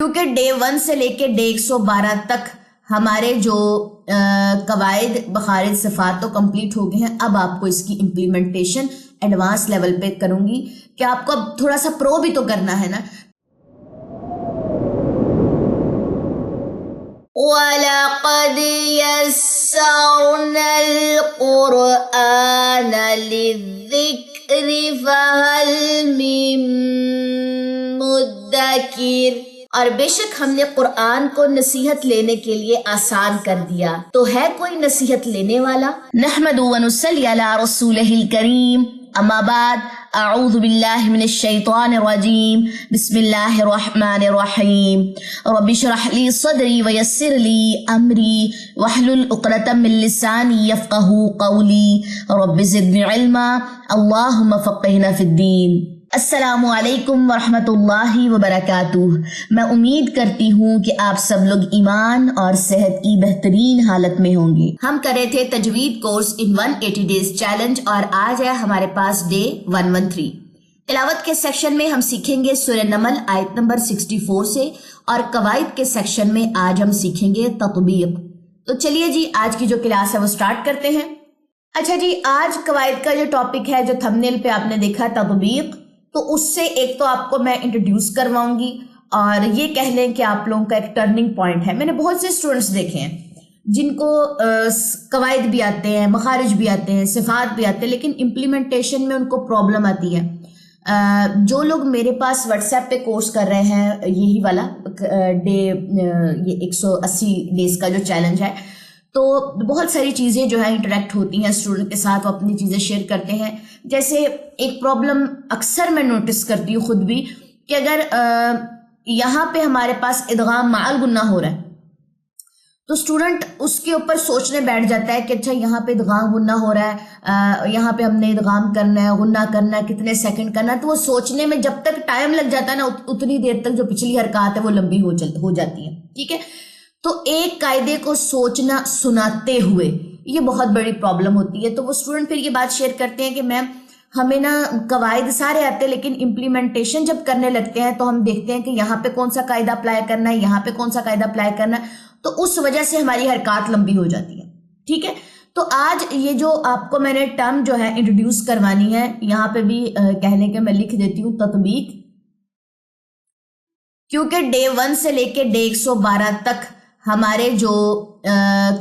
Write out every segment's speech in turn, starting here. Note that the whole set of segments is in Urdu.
کیونکہ ڈے 1 سے لے کے ڈے 112 تک ہمارے جو قواعد بخارج صفات تو کمپلیٹ ہو گئے ہیں، اب آپ کو اس کی امپلیمنٹیشن ایڈوانس لیول پہ کروں گی کہ آپ کو اب تھوڑا سا پرو بھی تو کرنا ہے نا۔ وَلَقَدْ يَسَّرْنَا الْقُرْآنَ لِلذِّكْرِ فَهَلْ مِن مُدَّكِرٍ، اور بے شک ہم نے قرآن کو نصیحت لینے کے لیے آسان کر دیا، تو ہے کوئی نصیحت لینے والا؟ نحمد و نصلی علی رسولہ الکریم، اما بعد، اعوذ باللہ من الشیطان الرجیم، بسم اللہ الرحمن الرحیم، رب اشرح لی صدری ویسر لی امری واحلل عقدۃ من لسانی یفقہوا قولی، رب زدنی علما، اللہم فقہنا فی الدین۔ السلام علیکم ورحمۃ اللہ وبرکاتہ۔ میں امید کرتی ہوں کہ آپ سب لوگ ایمان اور صحت کی بہترین حالت میں ہوں گے۔ ہم کرے تھے تجوید کورس ان 180 ڈیز چیلنج، اور آج ہے ہمارے پاس ڈے 113۔ تلاوت کے سیکشن میں ہم سیکھیں گے سورہ نمل آیت نمبر 64 سے، اور قواعد کے سیکشن میں آج ہم سیکھیں گے تطبیق۔ تو چلیے جی، آج کی جو کلاس ہے وہ سٹارٹ کرتے ہیں۔ اچھا جی، آج قواعد کا جو ٹاپک ہے، جو تھمبنیل پہ آپ نے دیکھا تطبیق، تو اس سے ایک تو آپ کو میں انٹروڈیوس کرواؤں گی، اور یہ کہہ لیں کہ آپ لوگوں کا ایک ٹرننگ پوائنٹ ہے۔ میں نے بہت سے اسٹوڈنٹس دیکھے ہیں جن کو قواعد بھی آتے ہیں، مخارج بھی آتے ہیں، صفات بھی آتے ہیں، لیکن امپلیمنٹیشن میں ان کو پرابلم آتی ہے۔ جو لوگ میرے پاس واٹس ایپ پہ کورس کر رہے ہیں، یہی والا یہ 180 ڈیز کا جو چیلنج ہے، تو بہت ساری چیزیں جو ہے انٹریکٹ ہوتی ہیں اسٹوڈنٹ کے ساتھ، وہ اپنی چیزیں شیئر کرتے ہیں۔ جیسے ایک پرابلم اکثر میں نوٹس کرتی ہوں خود بھی، کہ اگر یہاں پہ ہمارے پاس ادغام مع الغنہ ہو رہا ہے، تو اسٹوڈنٹ اس کے اوپر سوچنے بیٹھ جاتا ہے کہ اچھا یہاں پہ ادغام غنہ ہو رہا ہے، یہاں پہ ہم نے ادغام کرنا ہے، غنہ کرنا ہے، کتنے سیکنڈ کرنا ہے، تو وہ سوچنے میں جب تک ٹائم لگ جاتا ہے نا، اتنی دیر تک جو پچھلی حرکات ہے وہ لمبی ہو جاتی ہے۔ ٹھیک ہے، تو ایک قاعدے کو سوچنا سناتے ہوئے یہ بہت بڑی پرابلم ہوتی ہے۔ تو وہ اسٹوڈنٹ پھر یہ بات شیئر کرتے ہیں کہ میم ہمیں نا قواعد سارے آتے ہیں، لیکن امپلیمنٹیشن جب کرنے لگتے ہیں تو ہم دیکھتے ہیں کہ یہاں پہ کون سا قاعدہ اپلائی کرنا ہے، یہاں پہ کون سا قاعدہ اپلائی کرنا ہے، تو اس وجہ سے ہماری حرکات لمبی ہو جاتی ہے۔ ٹھیک ہے، تو آج یہ جو آپ کو میں نے ٹرم جو ہے انٹروڈیوس کروانی ہے، یہاں پہ بھی کہنے کے میں لکھ دیتی ہوں تطبیق، کیونکہ ڈے 1 سے لے کے ڈے 112 تک ہمارے جو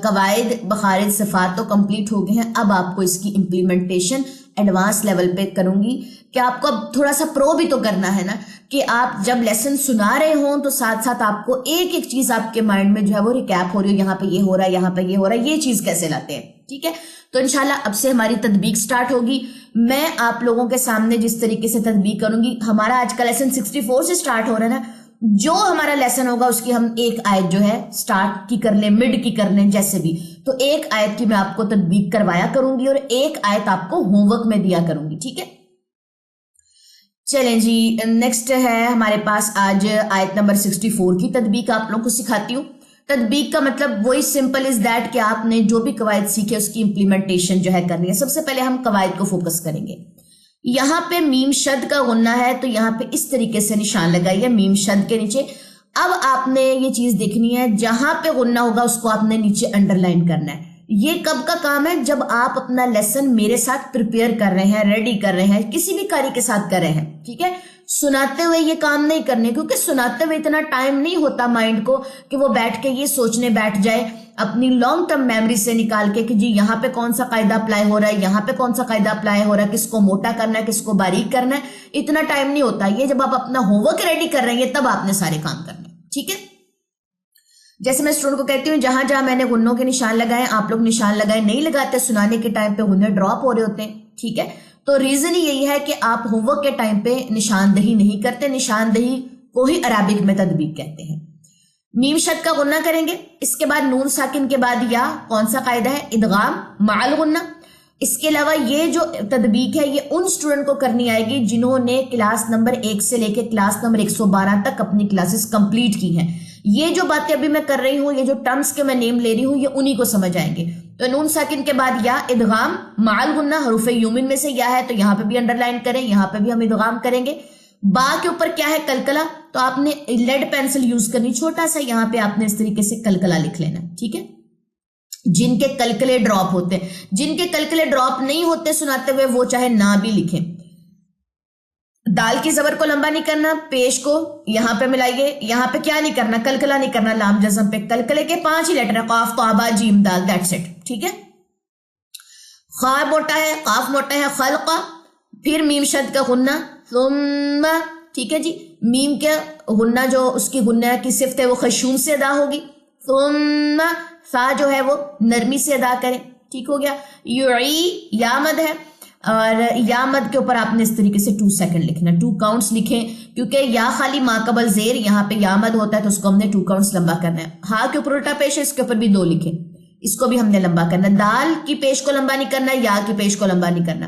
قواعد بخارج صفات تو کمپلیٹ ہو گئے ہیں، اب آپ کو اس کی امپلیمنٹیشن ایڈوانس لیول پہ کروں گی کہ آپ کو اب تھوڑا سا پرو بھی تو کرنا ہے نا، کہ آپ جب لیسن سنا رہے ہوں تو ساتھ ساتھ آپ کو ایک ایک چیز آپ کے مائنڈ میں جو ہے وہ ریکیپ ہو رہی ہو، یہاں پہ یہ ہو رہا ہے، یہاں پہ یہ ہو رہا ہے، یہ چیز کیسے لاتے ہیں۔ ٹھیک ہے، تو انشاءاللہ اب سے ہماری تطبیق سٹارٹ ہوگی۔ میں آپ لوگوں کے سامنے جس طریقے سے تطبیق کروں گی، ہمارا آج کا لیسن 64 سے سٹارٹ ہو رہا ہے نا، جو ہمارا لیسن ہوگا اس کی ہم ایک آیت جو ہے سٹارٹ کی کر لیں، مڈ کی کر لیں، جیسے بھی، تو ایک آیت کی میں آپ کو تطبیق کروایا کروں گی اور ایک آیت آپ کو ہوم ورک میں دیا کروں گی۔ ٹھیک ہے، چلیں جی، نیکسٹ ہے ہمارے پاس آج آیت نمبر 64 کی تطبیق آپ لوگوں کو سکھاتی ہوں۔ تطبیق کا مطلب وہی سمپل از دیٹ کہ آپ نے جو بھی قواعد سیکھے اس کی امپلیمنٹیشن جو ہے کرنی ہے۔ سب سے پہلے ہم قواعد کو فوکس کریں گے۔ یہاں پہ میم شد کا غنہ ہے، تو یہاں پہ اس طریقے سے نشان لگائیے میم شد کے نیچے۔ اب آپ نے یہ چیز دیکھنی ہے، جہاں پہ غنہ ہوگا اس کو آپ نے نیچے انڈر لائن کرنا ہے۔ یہ کب کا کام ہے؟ جب آپ اپنا لیسن میرے ساتھ پریپیئر کر رہے ہیں، ریڈی کر رہے ہیں، کسی بھی قاری کے ساتھ کر رہے ہیں۔ ٹھیک ہے، سناتے ہوئے یہ کام نہیں کرنے، کیونکہ سناتے ہوئے اتنا ٹائم نہیں ہوتا مائنڈ کو کہ وہ بیٹھ کے یہ سوچنے بیٹھ جائے اپنی لانگ ٹرم میموری سے نکال کے کہ جی یہاں پہ کون سا قاعدہ اپلائی ہو رہا ہے، یہاں پہ کون سا قاعدہ اپلائی ہو رہا ہے، کس کو موٹا کرنا ہے، کس کو باریک کرنا ہے، اتنا ٹائم نہیں ہوتا۔ یہ جب آپ اپنا ہوم ورک ریڈی کر رہے ہیں تب آپ نے سارے کام کرنے۔ ٹھیک ہے، جیسے میں اسٹوڈنٹ کو کہتی ہوں جہاں جہاں میں نے غنوں کے نشان لگائے آپ لوگ نشان لگائے، نہیں لگاتے، سنانے کے ٹائم پہ غنے ڈراپ ہو رہے ہوتے ہیں۔ ٹھیک ہے، تو ریزن یہی ہے کہ آپ ہوم ورک کے ٹائم پہ نشاندہی نہیں کرتے۔ نشاندہی کو ہی عربک میں تطبیق کہتے ہیں۔ میم شد کا غنہ کریں گے، اس کے بعد نون ساکن کے بعد یا کون سا قاعدہ ہے؟ ادغام مع الغنہ۔ اس کے علاوہ یہ جو تطبیق ہے یہ ان اسٹوڈنٹ کو کرنی آئے گی جنہوں نے کلاس نمبر 1 سے لے کے کلاس نمبر 112 تک اپنی کلاسز کمپلیٹ کی ہیں۔ یہ جو باتیں ابھی میں کر رہی ہوں، یہ جو ٹرمز کے میں نیم لے رہی ہوں، یہ انہی کو سمجھ آئیں گے۔ تو نون ساکن کے بعد یا ادغام مع الغنہ، حروف یومن میں سے یا ہے تو یہاں پہ بھی انڈر لائن کریں، یہاں پہ بھی ہم ادغام کریں گے۔ با کے اوپر کیا ہے؟ کلکلا، تو آپ نے لیڈ پینسل یوز کرنی، چھوٹا سا یہاں پہ آپ نے اس طریقے سے کلکلا لکھ لینا، ٹھیک ہے؟ جن کے کلکلے ڈراپ ہوتے ہیں، جن کے کلکلے ڈراپ نہیں ہوتے سناتے ہوئے وہ چاہے نہ بھی لکھیں۔ دال کی زبر کو لمبا نہیں کرنا، پیش کو یہاں پہ ملائیے، یہاں پہ کیا نہیں کرنا؟ کلکلا نہیں کرنا، لام جزم پہ کلکلے کے 5 ہی لیٹر ہیں، قاف طا با جیم دال، دیٹس اٹ، ٹھیک ہے؟ خا موٹا ہے، قاف موٹا ہے، خلقہ، پھر میم شد کا غنہ، ثم، ٹھیک ہے جی؟ میم کے غنہ جو اس کی غنہ کی صفت ہے وہ خشون سے ادا ہوگی، ثم فا جو ہے وہ نرمی سے ادا کریں، ٹھیک ہو گیا؟ یعی یا مد ہے، اور یا مد کے اوپر آپ نے اس طریقے سے 2 سیکنڈ لکھنا، 2 کاؤنٹس لکھیں، کیونکہ یا خالی ما قبل زیر، یہاں پہ یا مد ہوتا ہے تو اس کو ہم نے 2 کاؤنٹس لمبا کرنا ہے۔ ہا کے اوپر الٹا پیش ہے، اس کے اوپر بھی 2 لکھیں، اس کو بھی ہم نے لمبا کرنا۔ دال کی پیش کو لمبا نہیں کرنا، یا کی پیش کو لمبا نہیں کرنا۔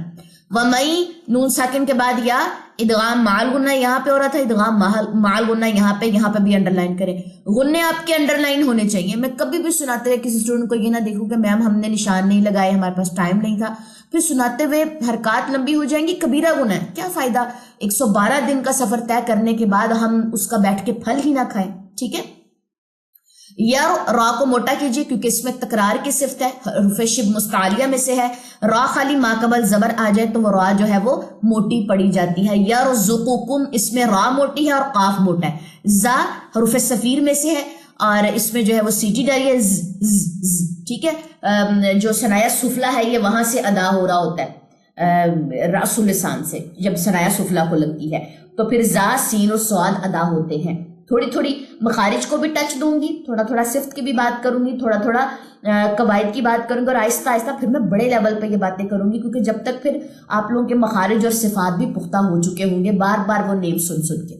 ومئی نون ساکن کے بعد یا، ادغام مال غنہ یہاں پہ ہو رہا تھا، ادغام مال غنہ یہاں پہ بھی انڈر لائن کریں، غنے آپ کے انڈر لائن ہونے چاہیے۔ میں کبھی بھی سناتے ہوئے کسی اسٹوڈنٹ کو یہ نہ دیکھوں کہ میم ہم نے نشان نہیں لگائے، ہمارے پاس ٹائم نہیں تھا، پھر سناتے ہوئے حرکات لمبی ہو جائیں گی، کبیرہ گناہ ہے، کیا فائدہ 112 دن کا سفر طے کرنے کے بعد ہم اس کا بیٹھ کے پھل ہی نہ کھائیں، ٹھیک ہے؟ یا را کو موٹا کیجئے کیونکہ اس میں تکرار کی صفت ہے، حروف شبہ مستعلیہ میں سے ہے، را خالی ما قبل زبر آ جائے تو وہ را جو ہے وہ موٹی پڑی جاتی ہے۔ یرزقکم، اس میں را موٹی ہے اور قاف موٹا ہے۔ زا حروف صفیر میں سے ہے اور اس میں جو ہے وہ سیٹی ڈالی ہے، ٹھیک ہے؟ جو ثنایا سفلا ہے یہ وہاں سے ادا ہو رہا ہوتا ہے، راس اللسان سے، جب ثنایا سفلا کو لگتی ہے تو پھر زا سین اور صاد ادا ہوتے ہیں۔ تھوڑی تھوڑی مخارج کو بھی ٹچ دوں گی، تھوڑا تھوڑا صفت کی بھی بات کروں گی، تھوڑا تھوڑا قواعد کی بات کروں گی، اور آہستہ آہستہ پھر میں بڑے لیول پہ یہ باتیں کروں گی، کیونکہ جب تک پھر آپ لوگوں کے مخارج اور صفات بھی پختہ ہو چکے ہوں گے بار بار وہ نیم سن سن کے۔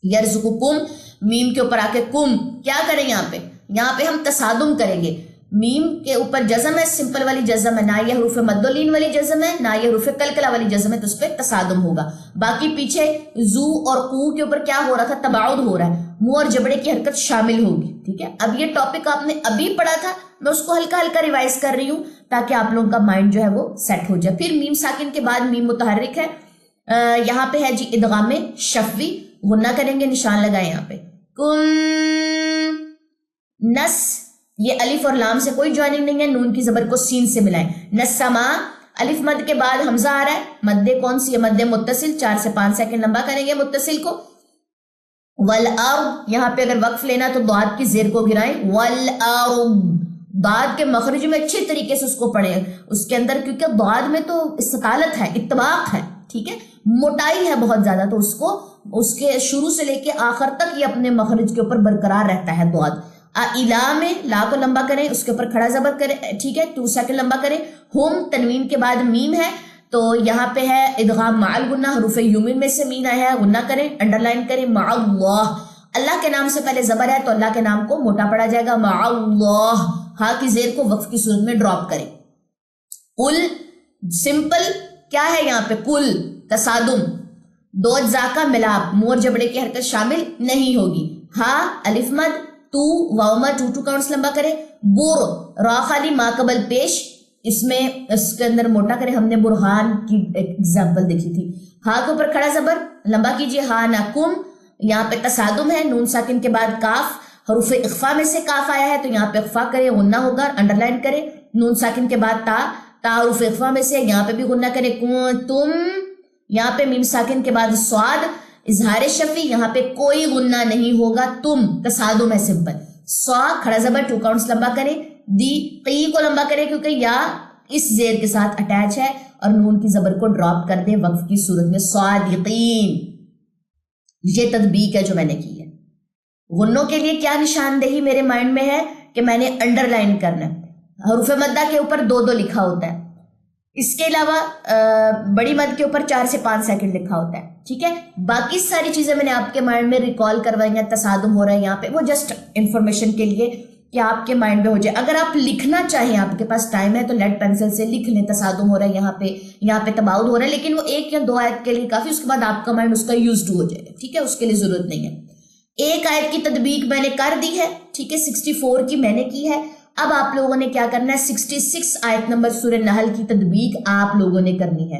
یرزقکم، میم کے اوپر آ کے کم، کیا کریں یہاں پہ ہم تصادم کریں گے۔ میم کے اوپر جزم ہے، سمپل والی جزم ہے، نہ یہ حروف مد و لین والی جزم ہے نہ یہ حروف کلکلا والی جزم ہے، تو اس پہ تصادم ہوگا۔ باقی پیچھے زو اور قو کے اوپر کیا ہو رہا تھا؟ تباعد ہو رہا ہے، منہ اور جبڑے کی حرکت شامل ہوگی، ٹھیک ہے؟ اب یہ ٹاپک آپ نے ابھی پڑھا تھا، میں اس کو ہلکا ہلکا ریوائز کر رہی ہوں تاکہ آپ لوگوں کا مائنڈ جو ہے وہ سیٹ ہو جائے۔ پھر میم ساکن کے بعد میم متحرک ہے، یہاں پہ ہے جی ادغام شفوی، غنہ کریں گے، نشان لگائیں یہاں پہ، کم نس، یہ الف اور لام سے کوئی جوائننگ نہیں ہے، نون کی زبر کو سین سے ملائیں، نسما، الف مد کے بعد حمزہ آ رہا ہے، مد کون سی ہے؟ مد متصل، 4 سے 5 سیکنڈ لمبا کریں گے متصل کو۔ والارض، یہاں پہ اگر وقف لینا تو ضاد کی زیر کو گرائیں، والارض، ضاد کے مخرج میں اچھے طریقے سے اس کو پڑھیں، اس کے اندر کیونکہ ضاد میں تو استطالت ہے، اتباق ہے، ٹھیک ہے؟ موٹائی ہے بہت زیادہ، تو اس کو اس کے شروع سے لے کے آخر تک یہ اپنے مخرج کے اوپر برقرار رہتا ہے ضاد۔ الا میں لا کو لمبا کریں، اس کے اوپر کھڑا زبر کریں، ٹھیک ہے؟ 2 سیکنڈ لمبا کریں۔ ہم، تنوین کے بعد میم ہے تو یہاں پہ ہے ادغام مع الغنہ، حروف یومین میں سے مین آیا ہے، غنہ کریں، انڈر لائن کریں، مع اللہ، اللہ کے نام سے پہلے زبر ہے تو اللہ کے نام کو موٹا پڑا جائے گا، مع اللہ، ہا کی زیر کو وقف کی صورت میں ڈراپ کریں۔ کل، سمپل کیا ہے یہاں پہ؟ کل، تصادم، 2 اجزاء کا ملاپ، منہ اور جبڑے کی حرکت شامل نہیں ہوگی۔ ہا الف مد، تو واو مد، 2 کاؤنٹس لمبا کریں۔ بور، را خالی ما قبل پیش، اس میں اس کے اندر موٹا کریں، ہم نے برہان کی ایگزامپل دیکھی تھی۔ ہا کے اوپر کھڑا زبر لمبا کیجئے، ہا نا کم، یہاں پہ تصادم ہے، نون ساکن کے بعد کاف، حروف اخفا میں سے کاف آیا ہے تو یہاں پہ اخفا کریں، غنہ ہوگا، انڈر لائن کریں۔ نون ساکن کے بعد تا، تا حروف اخفا میں سے، یہاں پہ بھی غنہ کریں، تم، یہاں پہ میم ساکن کے بعد سواد، اظہار شفی، یہاں پہ کوئی غنہ نہیں ہوگا، تم، تصادم ہے سمپل۔ سوا کھڑا زبر 2 کاؤنٹس لمبا کریں، دی، قی کو لمبا کریں کیونکہ یا اس زیر کے ساتھ اٹیچ ہے، اور نون کی زبر کو ڈراپ کر دیں وقف کی صورت میں، صادقین۔ یہ تطبیق ہے جو میں نے کی ہے۔ غنوں کے لیے کیا نشاندہی میرے مائنڈ میں ہے کہ میں نے انڈر لائن کرنا ہے، حروف مدہ کے اوپر 2 لکھا ہوتا ہے، اس کے علاوہ بڑی مد کے اوپر 4 سے 5 سیکنڈ لکھا ہوتا ہے، ٹھیک ہے؟ باقی ساری چیزیں میں نے آپ کے مائنڈ میں ریکال کروائی ہیں، تصادم ہو رہا ہے یہاں پہ، وہ جسٹ انفارمیشن کے لیے کہ آپ کے مائنڈ میں ہو جائے۔ اگر آپ لکھنا چاہیں، آپ کے پاس ٹائم ہے تو لیڈ پینسل سے لکھ لیں، تصادم ہو رہا ہے یہاں پہ تباعد ہو رہا ہے، لیکن وہ 1 یا 2 آیت کے لیے کافی، اس کے بعد آپ کا مائنڈ اس کا یوزڈ ہو جائے گا، ٹھیک ہے؟ اس کے لیے ضرورت نہیں ہے۔ 1 آیت کی تطبیق میں نے کر دی ہے، ٹھیک ہے؟ 64 کی میں نے کی ہے، اب آپ لوگوں نے کیا کرنا ہے؟ 66 آیت نمبر سورہ نحل کی تطبیق آپ لوگوں نے کرنی ہے۔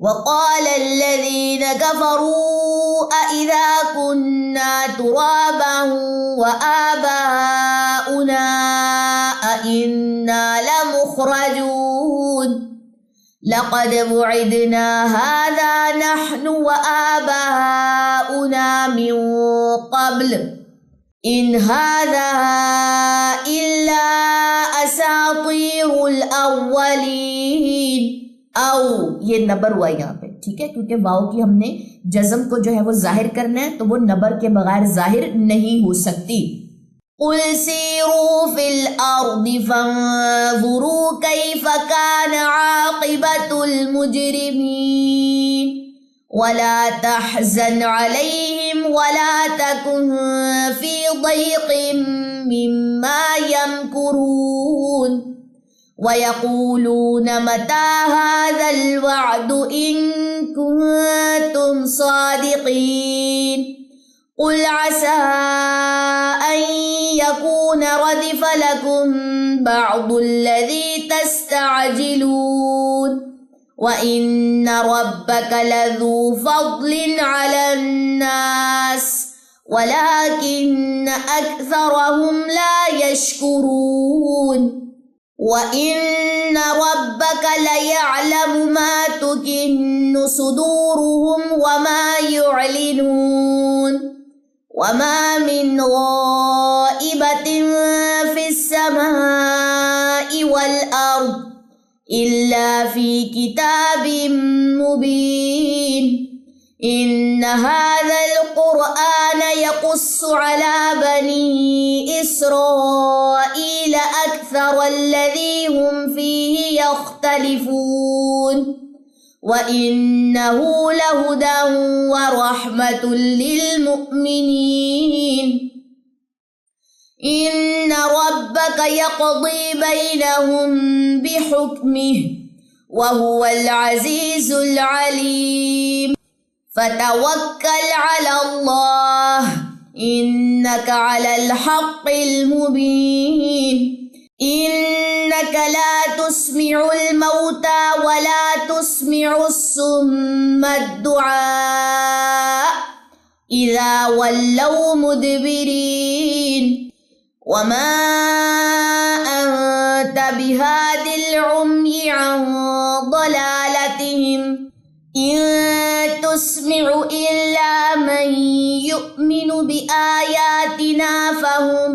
وقال الذين كفروا أإذا كنا ترابا وآباؤنا أإنا لمخرجون لقد وعدنا هذا نحن وآباؤنا من قبل إن هذا إلا أساطير الأولين. او یہ نبر ہوا یہاں پہ، ٹھیک ہے، کیونکہ واو کی ہم نے جزم کو جو ہے وہ ظاہر کرنا ہے تو وہ نبر کے بغیر ظاہر نہیں ہو سکتی. قل سیروا فی الارض فانظروا کیف کان عاقبۃ المجرمین ولا تحزن علیہم ولا تکن فی ضیق مما یمکرون وَيَقُولُونَ مَتَى هَذَا الْوَعْدُ إِن كُنتُمْ صَادِقِينَ قُلْ عَسَىٰ أَن يَكُونَ رَدِفَ لَكُم بَعْضُ الَّذِي تَسْتَعْجِلُونَ وَإِنَّ رَبَّكَ لَذُو فَضْلٍ عَلَى النَّاسِ وَلَكِنَّ أَكْثَرَهُمْ لَا يَشْكُرُونَ وَإِنَّ رَبَّكَ لَيَعْلَمُ مَا تُكِنُّ صُدُورُهُمْ وَمَا يُعْلِنُونَ وَمَا مِنْ غَائِبَةٍ فِي السَّمَاءِ وَالْأَرْضِ إِلَّا فِي كِتَابٍ مُبِينٍ. إِنَّ هَذَا الْقُرْآنَ يَقُصُّ عَلَى بَنِي إِسْرَائِيلَ أَكْثَرَ الَّذِي هُمْ فِيهِ يَخْتَلِفُونَ وَإِنَّهُ لَهُدًى وَرَحْمَةٌ لِّلْمُؤْمِنِينَ. إِنَّ رَبَّكَ يَقْضِي بَيْنَهُم بِحُكْمِهِ وَهُوَ الْعَزِيزُ الْعَلِيمُ. فَتَوَكَّلْ عَلَى اللَّهِ إِنَّكَ عَلَى الْحَقِّ الْمُبِينِ. إِنَّكَ لَا تُسْمِعُ الْمَوْتَى وَلَا تُسْمِعُ الصُّمَّ الدُّعَاءَ إِذَا وَلَّوْا مُدْبِرِينَ. وَمَا أَنْتَ بِهَادِ الْعُمْيِ عَنْ ضَلَالَتِهِمْ إِن تُسْمِعُ إِلَّا مَن يُؤْمِنُ بِآيَاتِنَا فَهُمْ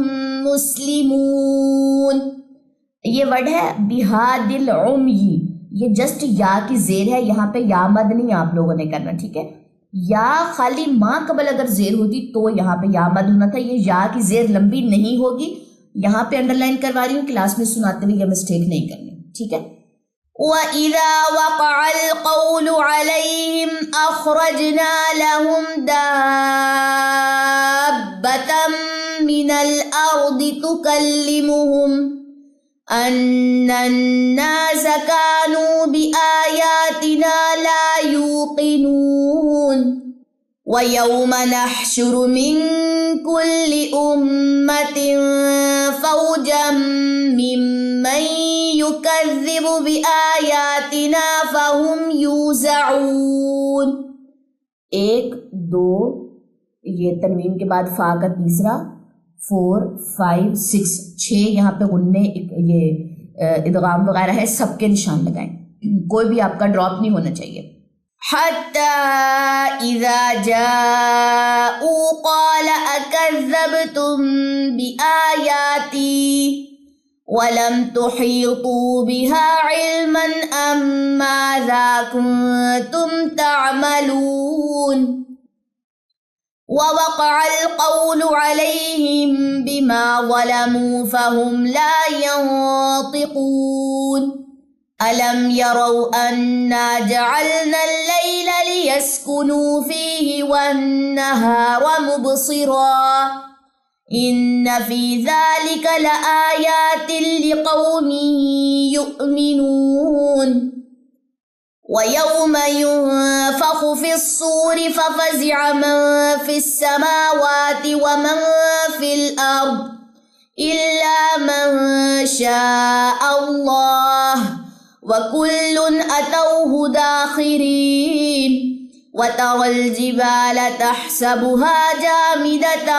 مُسْلِمُونَ. یہ ورڈ ہے بِهَادِ الْعُمْيِ، یہ جسٹ یا کی زیر ہے، یہاں پہ یا مد نہیں آپ لوگوں نے کرنا، ٹھیک ہے. یا خالی ماں قبل اگر زیر ہوتی تو یہاں پہ یا مد ہونا تھا. یہ یا کی زیر لمبی نہیں ہوگی، یہاں پہ انڈر لائن کروا رہی ہوں، کلاس میں سناتے ہوئے یہ مسٹیک نہیں کرنی، ٹھیک ہے. وَإِذَا وَقَعَ الْقَوْلُ عَلَيْهِمْ أَخْرَجْنَا لَهُمْ دَابَّةً مِّنَ الْأَرْضِ تُكَلِّمُهُمْ أَنَّ النَّاسَ كَانُوا بِآيَاتِنَا لَا يُوقِنُونَ. وَيَوْمَ نَحْشُرُ مِنْ كُلِّ أُمَّةٍ فَوْجًا مِّمَّن يُكَذِّبُ بِآيَاتِنَا فَهُمْ يُوزَعُونَ. 1 2 یہ تنوین کے بعد فا کا تیسرا، 4 5 6 6 یہاں پہ غنّے یہ ادغام وغیرہ ہے، سب کے نشان لگائیں، کوئی بھی آپ کا ڈراپ نہیں ہونا چاہیے. حَتَّى إِذَا جَاءُوا قَالَ أَكَذَّبْتُم بِآيَاتِي وَلَمْ تُحِيطُوا بِهَا عِلْمًا أَم مَّاذَا كُنتُمْ تَعْمَلُونَ. وَوَقَعَ الْقَوْلُ عَلَيْهِمْ بِمَا ظَلَمُوا فَهُمْ لَا يَنطِقُونَ. أَلَمْ يَرَوْا أَنَّا جَعَلْنَا اللَّيْلَ لِيَسْكُنُوا فِيهِ وَالنَّهَارَ مُبْصِرًا إِنَّ فِي ذَلِكَ لَآيَاتٍ لِقَوْمٍ يُؤْمِنُونَ. وَيَوْمَ يُنفَخُ فِي الصُّورِ فَفَزِعَ مَن فِي السَّمَاوَاتِ وَمَن فِي الْأَرْضِ إِلَّا مَن شَاءَ اللَّهُ وَكُلٌّ أَتَوْهُ دَاخِرِينَ وَتَرَى الْجِبَالَ تَحْسَبُهَا جَامِدَةً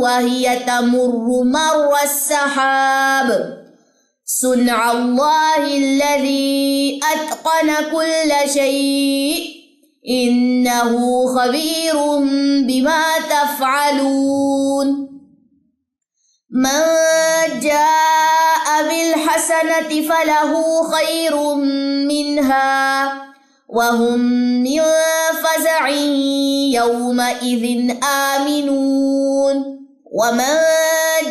وَهِيَ تَمُرُّ مَرَّ السَّحَابِ صُنْعَ اللَّهِ الَّذِي أَتْقَنَ كُلَّ شَيْءٍ إِنَّهُ خَبِيرٌ بِمَا تَفْعَلُونَ مَنْ جَاءَ بِالْحَسَنَةِ فَلَهُ خَيْرٌ مِّنْهَا وَهُمْ مِنْ فَزَعٍ يَوْمَئِذٍ آمِنُونَ وَمَنْ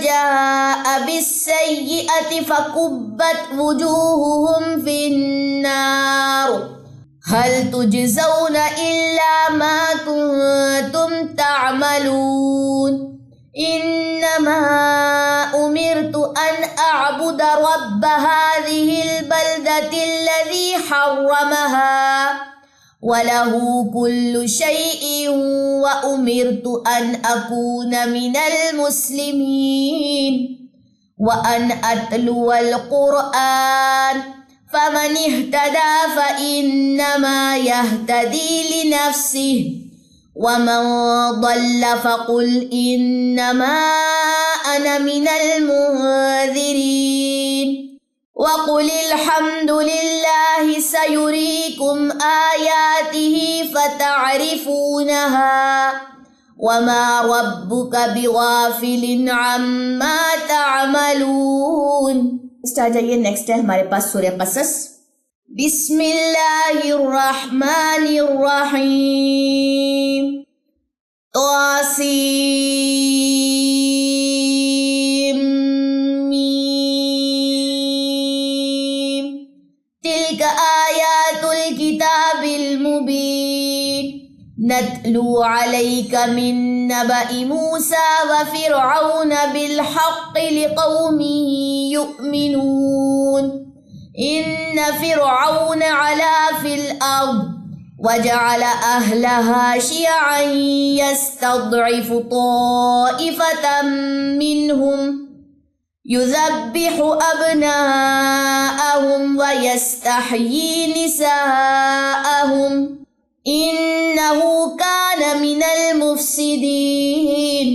جَاءَ بِالسَّيِّئَةِ فَكُبَّتْ وُجُوهُهُمْ فِي النَّارِ هَلْ تُجْزَوْنَ إِلَّا مَا كُنْتُمْ تَعْمَلُونَ إِنَّمَا أُمِرْتُ أَنْ أَعْبُدَ رَبَّ هَذِهِ الْبَلْدَةِ الَّذِي حَرَّمَهَا وَلَهُ كُلُّ شَيْءٍ وَأُمِرْتُ أَنْ أَكُونَ مِنَ الْمُسْلِمِينَ وَأَنْ أَتْلُوَ الْقُرْآنَ فَمَنِ اهْتَدَى فَإِنَّمَا يَهْتَدِي لِنَفْسِهِ وَمَنْ ضَلَّ فَقُلْ إِنَّمَا أَنَا مِنَ الْمُنذِرِينَ وَقُلِ الْحَمْدُ لِلَّهِ سَيُرِيكُمْ آيَاتِهِ فَتَعْرِفُونَهَا وَمَا رَبُّكَ بِغَافِلٍ عَمَّا تَعْمَلُونَ۔ اس آ جائیے نیکسٹ ہے ہمارے پاس سورہ قصص۔ بسم اللہ الرحمن الرحیم طاسیم میم تلک آیات الکتاب المبین نتلو علیک من نبأ موسیٰ وفرعون بالحق لقوم یؤمنون إن فرعون علا في الأرض وجعل أهلها شيعا يستضعف طائفة منهم يذبح أبناءهم ويستحيي نساءهم إنه كان من المفسدين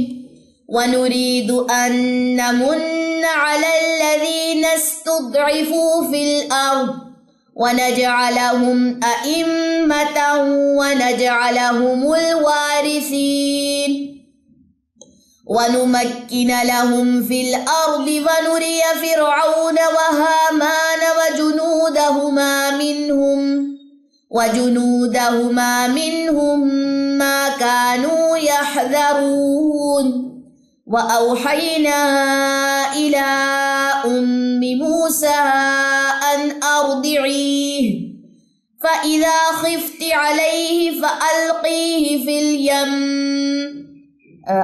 ونريد أن نمن على الذين استضعفوا في الأرض ونجعلهم أئمة ونجعلهم الوارثين ونمكن لهم في الأرض ونري فرعون وهامان وجنودهما منهم ما كانوا يحذرون وأوحينا إلى أم موسى أن أرضعيه فإذا خفت عليه فألقيه في اليم۔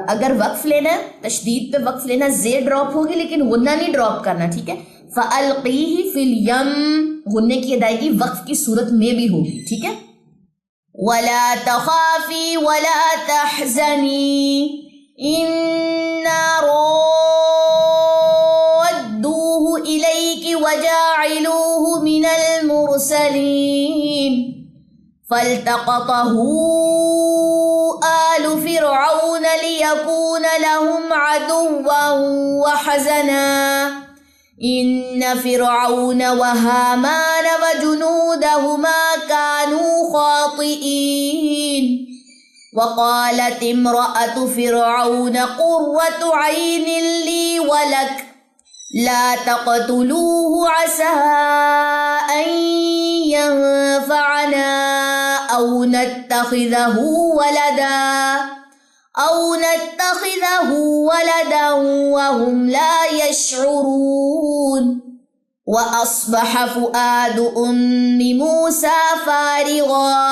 اگر وقف لینا ہے تشدید پہ وقف لینا، زیر ڈراپ ہوگی لیکن غنہ نہیں ڈراپ کرنا، ٹھیک ہے۔ فَأَلْقِيهِ فِي الْيَمِّ غنے کی ادائیگی وقف کی صورت میں بھی ہوگی، ٹھیک ہے۔ وَلَا تَخَافِي وَلَا تَحْزَنِي إِنَّا رَادُّوهُ إِلَيْكِ وَجَاعِلُوهُ مِنَ الْمُرْسَلِينَ فَالْتَقَطَهُ آلُ فِرْعَوْنَ لِيَكُونَ لَهُمْ عَدُوًّا وَحَزَنًا إِنَّ فِرْعَوْنَ وَهَامَانَ وَجُنُودَهُمَا كَانُوا خَاطِئِينَ وَقَالَتِ امْرَأَةُ فِرْعَوْنَ قُرَّةُ عَيْنٍ لِّي وَلَكَ لَا تَقْتُلُوهُ عَسَىٰ أَن يَنفَعَنَا أَوْ نَتَّخِذَهُ وَلَدًا وَهُمْ لَا يَشْعُرُونَ وَأَصْبَحَ فُؤَادُ أُمِّ مُوسَىٰ فَارِغًا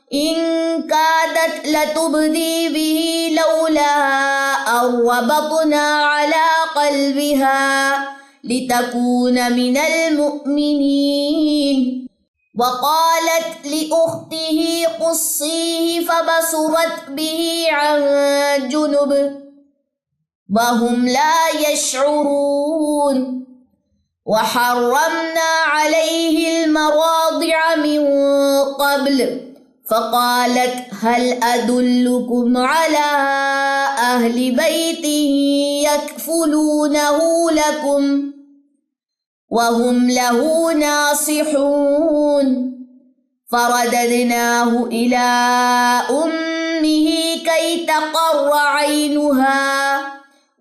إِن كَادَتْ لَتُبْدِي بِهِ لَوْلَا أَن رَّبَطْنَا عَلَىٰ قَلْبِهَا لِتَكُونَ مِنَ الْمُؤْمِنِينَ وَقَالَتْ لِأُخْتِهِ قُصِّيهِ فَبَصُرَتْ بِهِ عَن جُنُبٍ وَهُمْ لَا يَشْعُرُونَ وحرمنا عليه المراضع من قبل فقالت هل أدلكم على أهل بيت يكفلونه لكم وهم له ناصحون فرددناه إلى أمه كي تقر عينها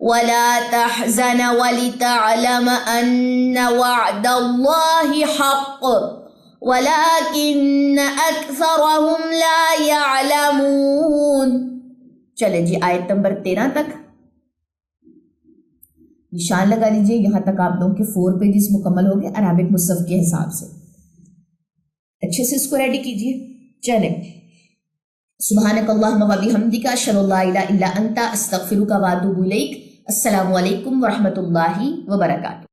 ولا تحزن ولتعلم أن وعد الله حق ولكن أكثرهم لا يعلمون. چلیں جی آیت نمبر 13 تک نشان لگا لیجئے. یہاں تک آپ لوگوں کے 4 پیجز مکمل ہو گئے عربک مصحف کے حساب سے. اچھے سے اس کو ریڈی کیجئے. چلیں سبحانک اللہم و بحمدک اشہد ان لا الہ الا انت استغفرک و اتوب الیک. السلام علیکم ورحمۃ اللہ وبرکاتہ.